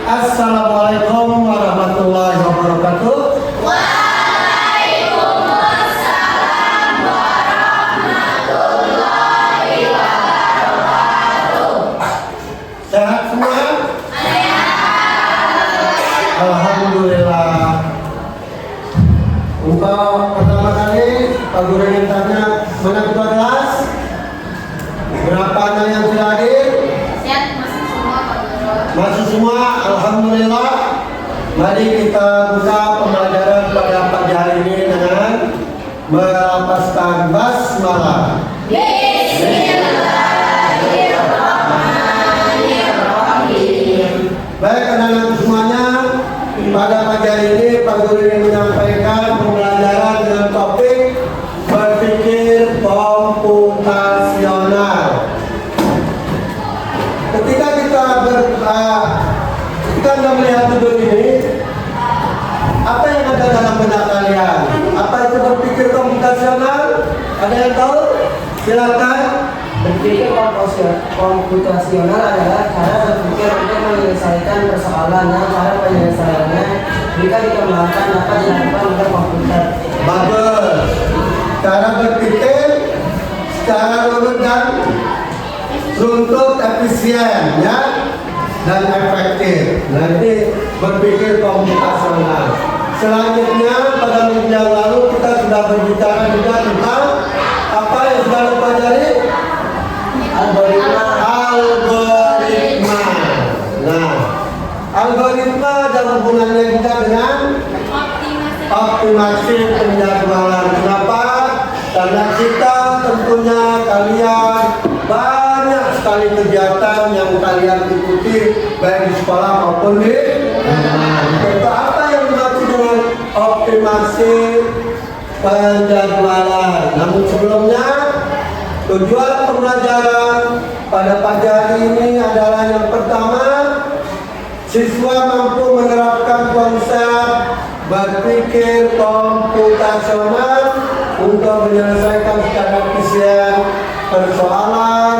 Assalamualaikum warahmatullahi wabarakatuh. Waalaikumsalam warahmatullahi wabarakatuh. Sehat semua? Sehat. Alhamdulillah. Untuk pertama kali Pak Guru yang tanya mana ketua kelas? Berapa anak yang sudah hadir? Sehat masih semua Pak Guru. Masih semua, alhamdulillah. Mari kita buka pembelajaran pada pagi hari ini dengan melafazkan basmalah. Bismillahirrahmanirrahim. Baik anak-anak semuanya, pada pagi hari ini Pak Guru ingin menyampaikan pembelajaran dengan topik berpikir komputasional. Ketika kita kita melihat judul ini, apa yang ada dalam benak kalian? Apa itu berpikir komputasional? Ada yang tahu? Silakan. Berpikir komputasional adalah cara berpikir untuk menyelesaikan persoalan yang cara penyelesaiannya jika dikembangkan dapat dilakukan oleh komputer. Bagus. Cara berpikir secara runut dan runtut, efisien, ya, dan efektif. Nanti berpikir komputasional. Selanjutnya pada minggu yang lalu kita sudah berbicara juga tentang apa yang sudah kita pelajari? Algoritma. Nah, algoritma ada hubungannya juga dengan optimasi penjadwalan. Kenapa? Karena kita tentunya kalian banyak sekali kegiatan yang kalian ikuti baik di sekolah maupun di rumah. Itu apa yang dimaksud dengan optimasi penjadwalan? Namun sebelumnya, tujuan pembelajaran pada pagi hari ini adalah yang pertama, siswa mampu menerapkan konsep berpikir komputasional untuk menyelesaikan secara efisien persoalan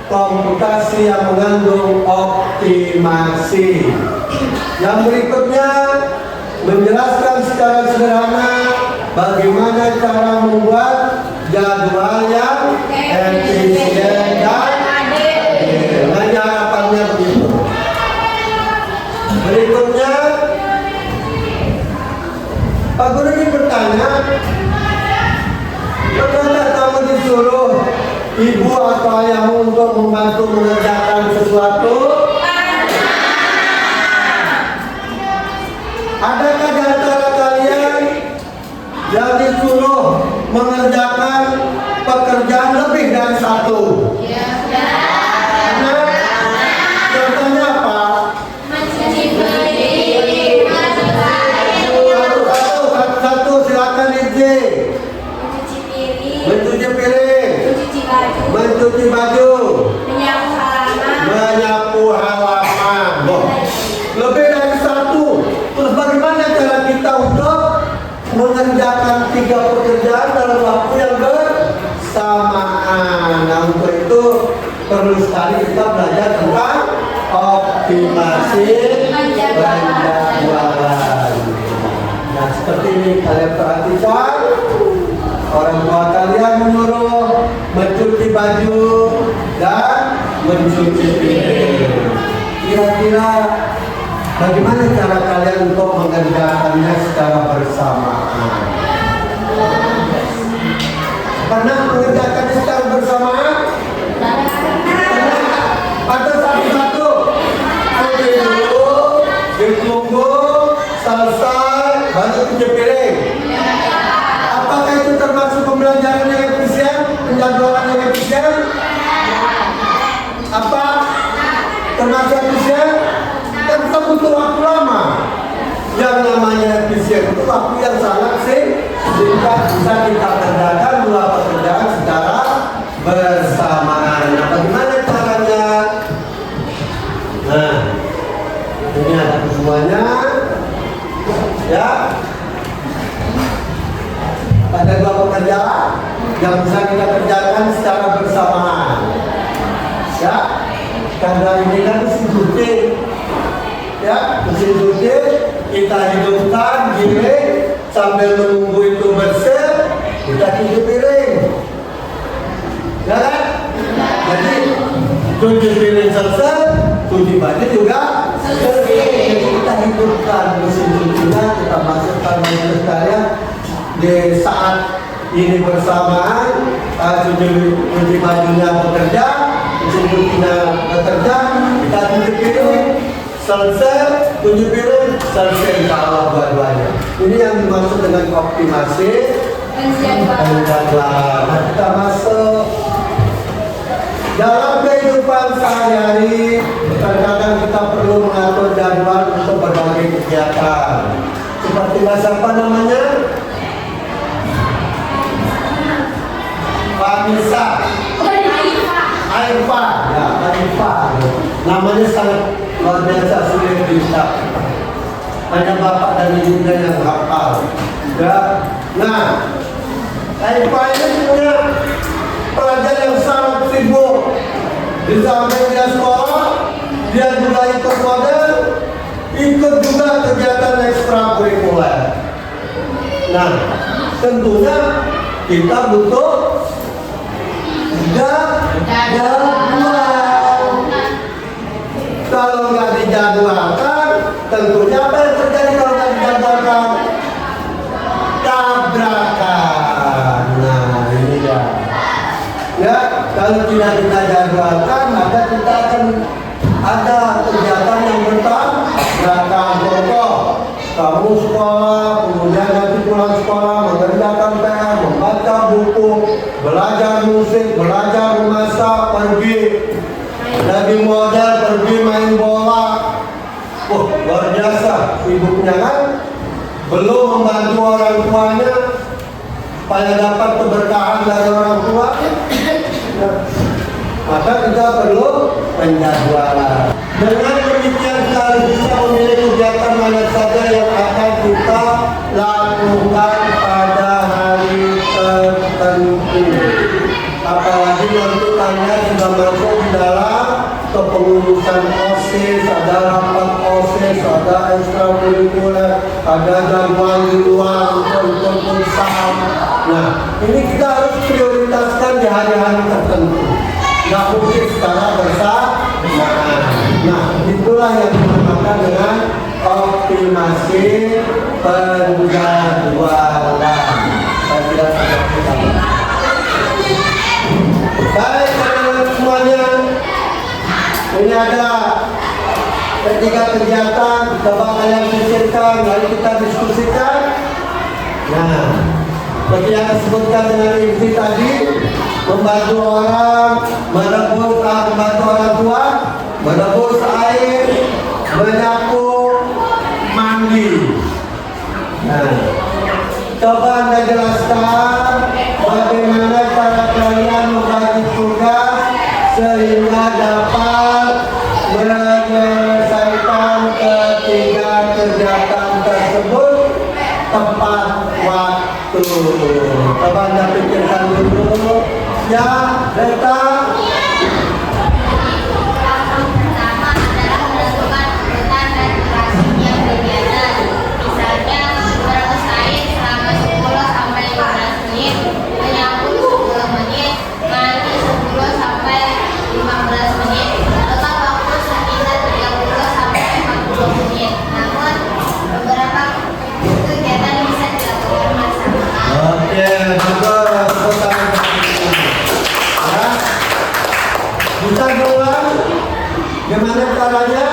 komputasi yang mengandung optimasi. Yang berikutnya menjelaskan secara sederhana bagaimana cara membuat jadwal yang efisien dan adil. Hanya harapannya begitu. Berikutnya Pak Guru ini bertanya, pernah kamu disuruh ibu atau ayahmu untuk membantu mengerjakan sesuatu? Adakah di antara kalian yang disuruh mengerjakan pekerjaan lebih dari satu? Nah, contohnya apa? Satu, silakan izin. Mencuci piring, mencuci baju, menyapu halaman. Lebih dari satu. Terus bagaimana cara kita untuk mengerjakan 3 pekerjaan dalam waktu yang bersamaan? Nah, untuk itu perlu sekali kita belajar tentang optimasi penjadwalan. Nah, seperti ini kalian perhatikan, orang tua kalian menyuruh mencuci baju dan mencuci piring. Kira-kira bagaimana cara kalian untuk mengerjakannya secara bersamaan? Pernah mengerjakannya secara bersamaan? Atau satu-satu? Oke dulu, ditunggu, selesai, baru cuci piring. Apakah itu termasuk pembelajaran yang efisien? Penjadwalan yang efisien? Apa? Termasuk efisien? Kita butuh waktu lama. Yang namanya efisien itu waktu yang sangat singkat, bisa kita kerjakan 2 pekerjaan secara bersamaan. Nah, bagaimana caranya? Nah, ini ada semuanya, ya. Ada 2 pekerjaan yang bisa kita kerjakan secara bersamaan. Ya, karena ini kan si ya, mesin cuci kita hidupkan, giling, sambil menunggu itu bersih, kita cuci piring. Ya kan? Jadi cuci piring selesai, cuci baju juga selesai. Jadi kita hidupkan mesin cucinya, kita masukkan mesin sekalian di saat ini bersamaan, cuci bajunya bekerja, mesin cucinya bekerja, kita cuci piring, selesai, cuci piring, selesai, insya Allah dua-duanya. Ini yang dimaksud dengan optimasi penjadwalan. Nah, kita masuk dalam kehidupan sehari-hari. Terkadang kita perlu mengatur jadwal untuk berbagai kegiatan. Seperti apa namanya? Vanessa, Aifa, ya Aifa. Namanya sangat luar biasa, sulit diucap. Hanya bapak dan ibunya yang hafal. Ya. Nah, Aifa ini punya pelajar yang sangat sibuk. Di samping dia sekolah, dia juga ikut model, ikut juga kegiatan ekstrakurikuler. Nah, tentunya kita butuh jadwal. Kalau nggak dijadwalkan, tentunya apa yang terjadi kalau nggak dijadwalkan? Tabrakan. Nah, ini dia. Ya, kalau tidak kita jadwalkan, maka kita akan ada kegiatan yang bertabrakan. Contoh, kamu sekolah, kemudian nanti pulang sekolah mengerjakan PR, membaca buku, belajar musik, belajar memasak, pergi jadi model, pergi main bola. Wah, luar biasa sibuknya kan? Belum membantu orang tuanya supaya dapat keberkahan dari orang tua. Maka kita perlu penjadwalan. Dengan demikian kita bisa memilih kegiatan mana saja yang akan kita lakukan pada hari tertentu. Apalagi nanti tanya sudah masuk di dalam kepengurusan OSIS, ada rapat OSIS, ada ekstrakurikuler, ada jadwal di luar untuk usaha. Nah, ini kita harus prioritaskan di hari-hari tertentu. Nggak mungkin secara bersamaan. Nah, itulah yang dinamakan dengan optimasi penjadwalan. Saya tidak sedang kita. Baik, teman-teman semuanya. Ini ada ketiga kegiatan. Coba kalian pikirkan, lalu kita diskusikan. Nah, seperti yang disebutkan dengan inti tadi, membantu orang, membantu orang tua, merebus air, menyapu, mandi. Nah, coba Anda jelaskan bagaimana cara kalian membagi tugas sehingga dapat menyelesaikan ketiga kegiatan tersebut tepat waktu. Coba Anda pikirkan dulu. Ya, Deta. Pertama adalah menentukan urutan dan durasinya kegiatan. Misalnya merebus air selama 10 sampai 15 menit, menyapu 10 menit, mandi 10 sampai 15 menit. Total waktu sekitar 30 sampai 40 menit. Namun beberapa kegiatan bisa dilakukan bersama. Oke, bagus. Ya. Bisa doang. Gimana caranya?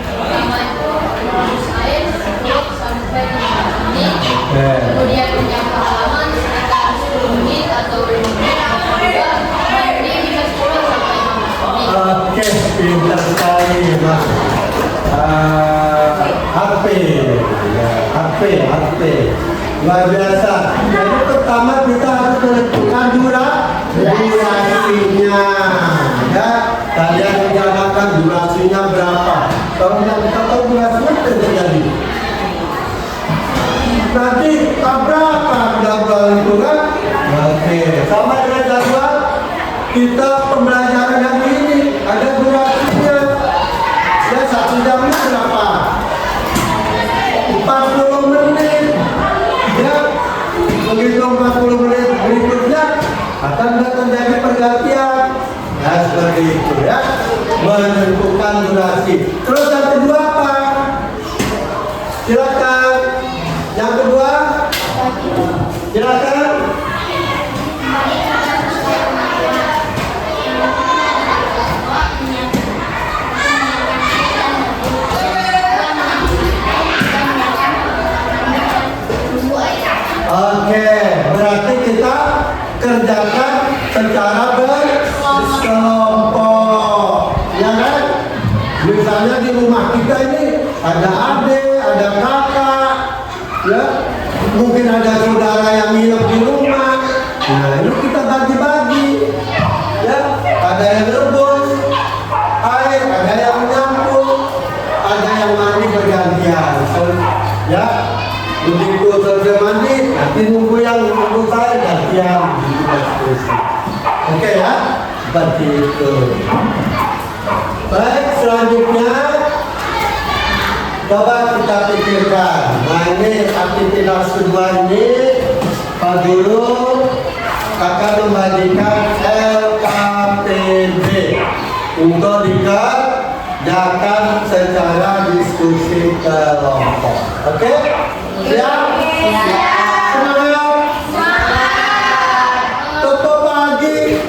Pertama itu merebus air 10 sampai 15 menit. Oke. Kemudian menyapu halaman sekitar 10 menit atau 5 menit. Kedua, mandi bisa 10 sampai 15 menit. Oke, pintar sekali, Mas. HP, ya, HP. Luar biasa. Jadi pertama kita harus menentukan durasinya. Ya, kalian menjalankan durasinya berapa. Kalau tidak kita tahu durasinya terjadi. Nanti tabrakan jadwal itu kan? Oke, sama dengan jadwal kita pembelajaran hari ini ada durasinya. Ya, 1 jamnya berapa? 40 menit. Ya, begitu 40 menit berikutnya akan terjadi pergantian. Nah, seperti itu ya, menentukan durasi. Terus yang kedua apa? Silakan. Yang kedua, silakan. Oke, berarti kita kerjakan secara berkelompok, ya kan? Misalnya di rumah kita ini ada adik, ada kakak, ya, mungkin ada saudara yang nginep di rumah. Nah, ini kita bagi-bagi, ya. Ada yang rebus air, ada yang nyampur, ada yang mandi bergantian, ya. Begitu selesai mandi, nanti nunggu yang nunggu saya gantian. Oke ya, seperti itu. Baik, selanjutnya coba kita pikirkan. Nah, ini aktivitas kedua ini Pak Guru akan membagikan LKPD untuk dikerjakan secara diskusi kelompok. Oke? Siap? Semangat? Tepuk pagi?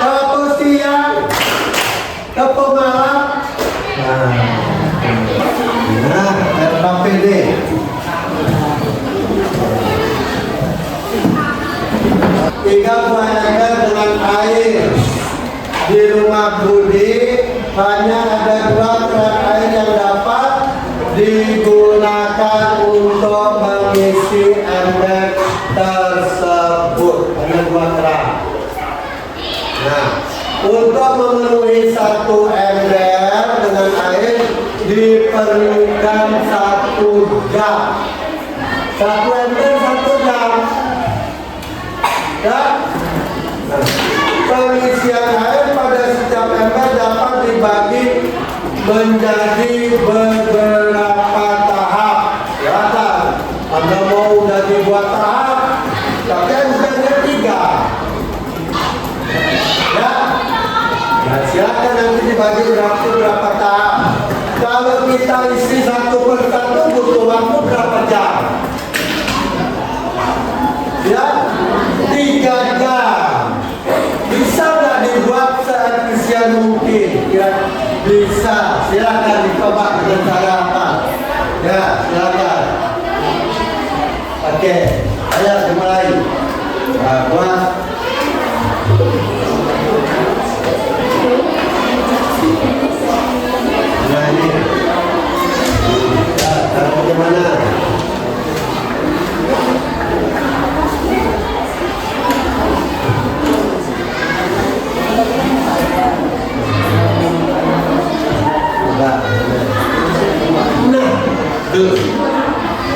Tepuk siang? Tepuk malam? Nah, LKPD. Tiga buah ember dengan air. Di rumah Budi hanya ada 2 keran air yang dapat digunakan untuk mengisi ember tersebut. Hanya 2 keran. Nah, untuk memenuhi 1 ember dengan air diperlukan 1 jam. 1 ember 1 jam. Ya. Nah, pengisian air pada setiap ember dapat dibagi menjadi beberapa tahap. Ya kan? Anda mau udah dibuat tahap, tapi embernya 3. Ya. Nah, silakan nanti dibagi berapa tahap. Kalau kita isi 1 per 1 butuh waktu berapa jam? Ya, 3 jam. Bisa nggak dibuat seefisien mungkin? Ya, bisa. Silakan dicoba dengan cara apa? Ya, silakan. Oke, ayo dimulai. Nah, buat. Nah, ini. Ya, cara bagaimana? Nah, tuh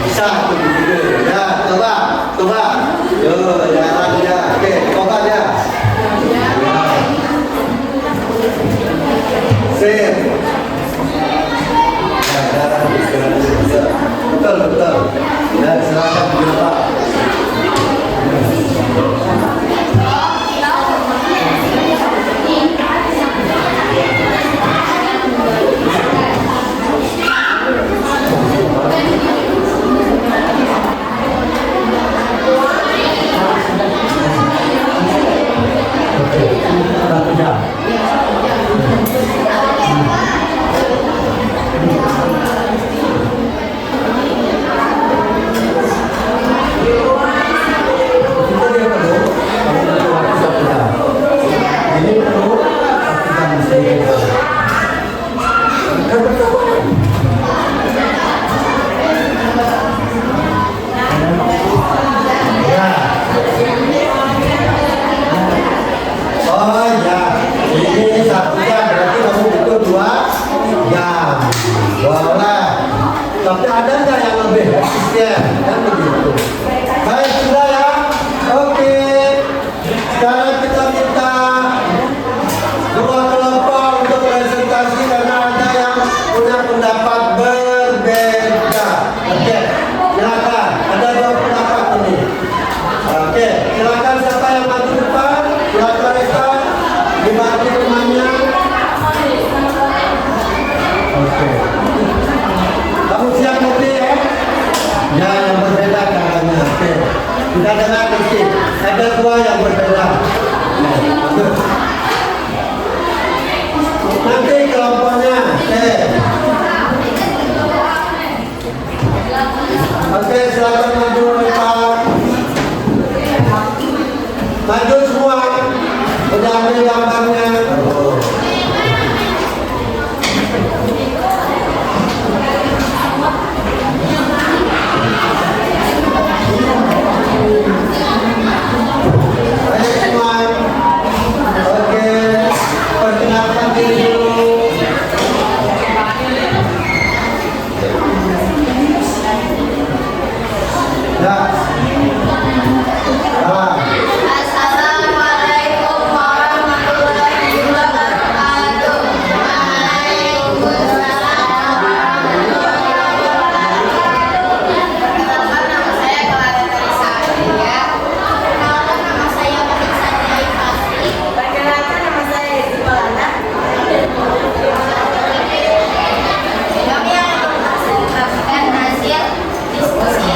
bisa tuh gitu. Ya, coba. Yo, jalan ya. Oke, coba ya. Sip. Ya, jalan. Betul. Ya, silakan coba. Tapi ada nggak yang lebih efisien? Kan begitu. Baik, sudah ya. Oke. Sekarang kita minta 2 kelompok untuk presentasi karena ada yang punya pendapat berbeda. Oke, silakan. Ada dua pendapat ini. Oke, silakan siapa yang maju depan. Silakan rekan dibantu temannya. Oke. Kamu siap nanti ya? Ya, yang berbeda caranya. Oke. Kita dengar mesti ada dua yang berbeda. Nanti kelompoknya. Oke, silakan maju Pak. Maju semua. Udah ambil gambarnya. Ayo semua. Oke, perkenalkan diri dulu. Ya. Assalamualaikum warahmatullahi wabarakatuh. Waalaikumsalam warahmatullahi wabarakatuh. Perkenalkan nama saya Clara Teresa Amelia. Perkenalkan nama saya Fatin Satria Ifasri. Perkenalkan nama saya Rizky Maulana. Kami akan mempresentasikan hasil diskusi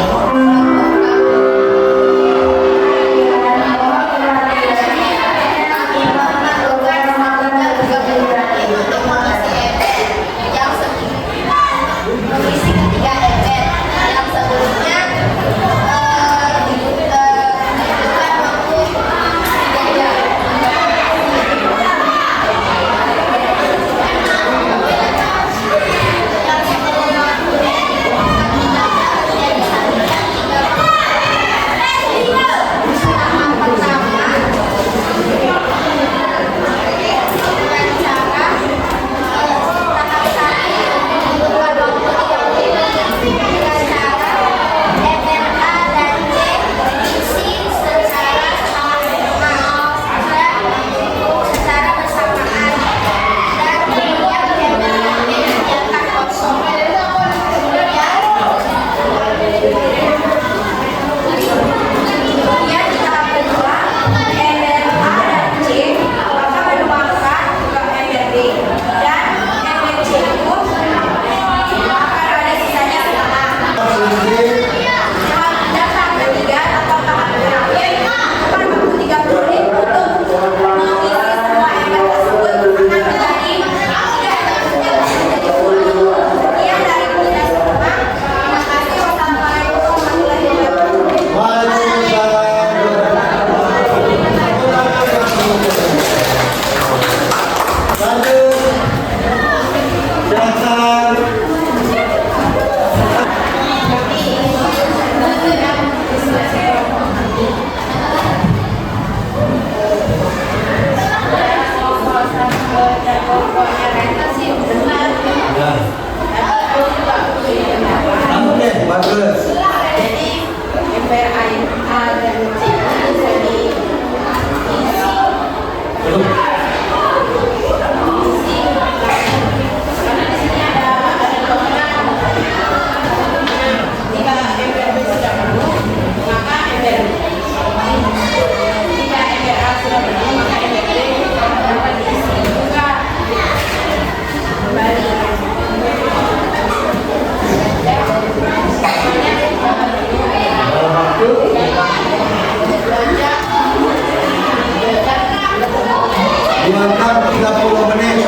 Dimakan 30 menit.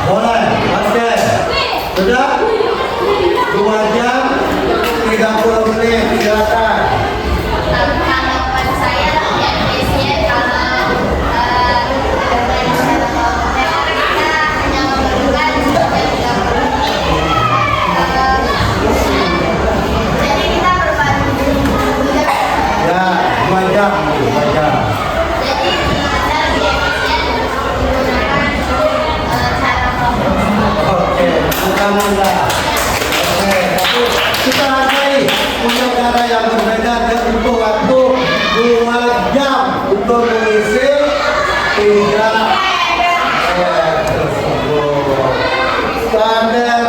Boleh, oke. Sudah? 2 jam 30 menit, silakan. tanggapan saya ya biasanya kalau kita hanya memerlukan 30 menit. Jadi kita berbagi. Ya, 2 jam, 2 jam. Jadi kita lebih efisien menggunakan cara Oke, mudah-mudahan. Oke, tapi kita hargai punya cara yang berbeda dan untuk waktu 2 jam untuk mengisi 3 tersebut. Standar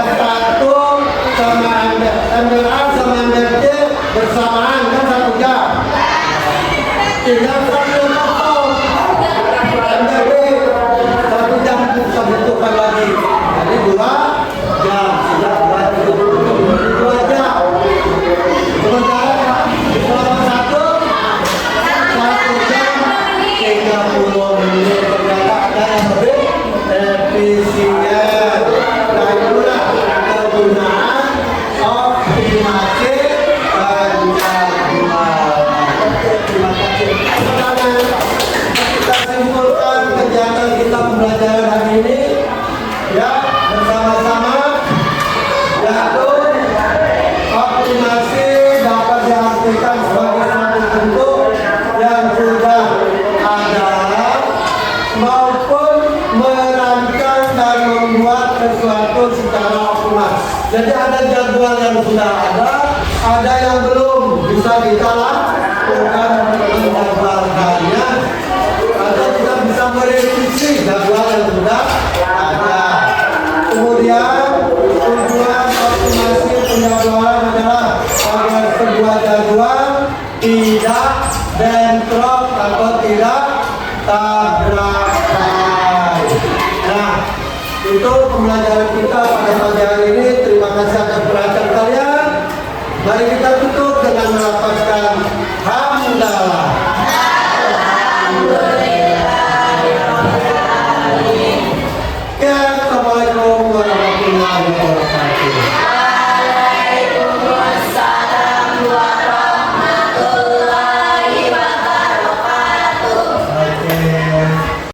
sesuatu secara optimal. Jadi ada jadwal yang sudah ada yang belum bisa kita lakukan menjadwalkannya, atau kita bisa merevisi jadwal yang sudah ada. Kemudian tujuan optimasi penjadwalan adalah agar sebuah jadwal tidak bentrok atau tidak tabrakan. Nah, itu pembelajaran kita pada pagi hari ini. Terima kasih atas perhatian kalian. Mari kita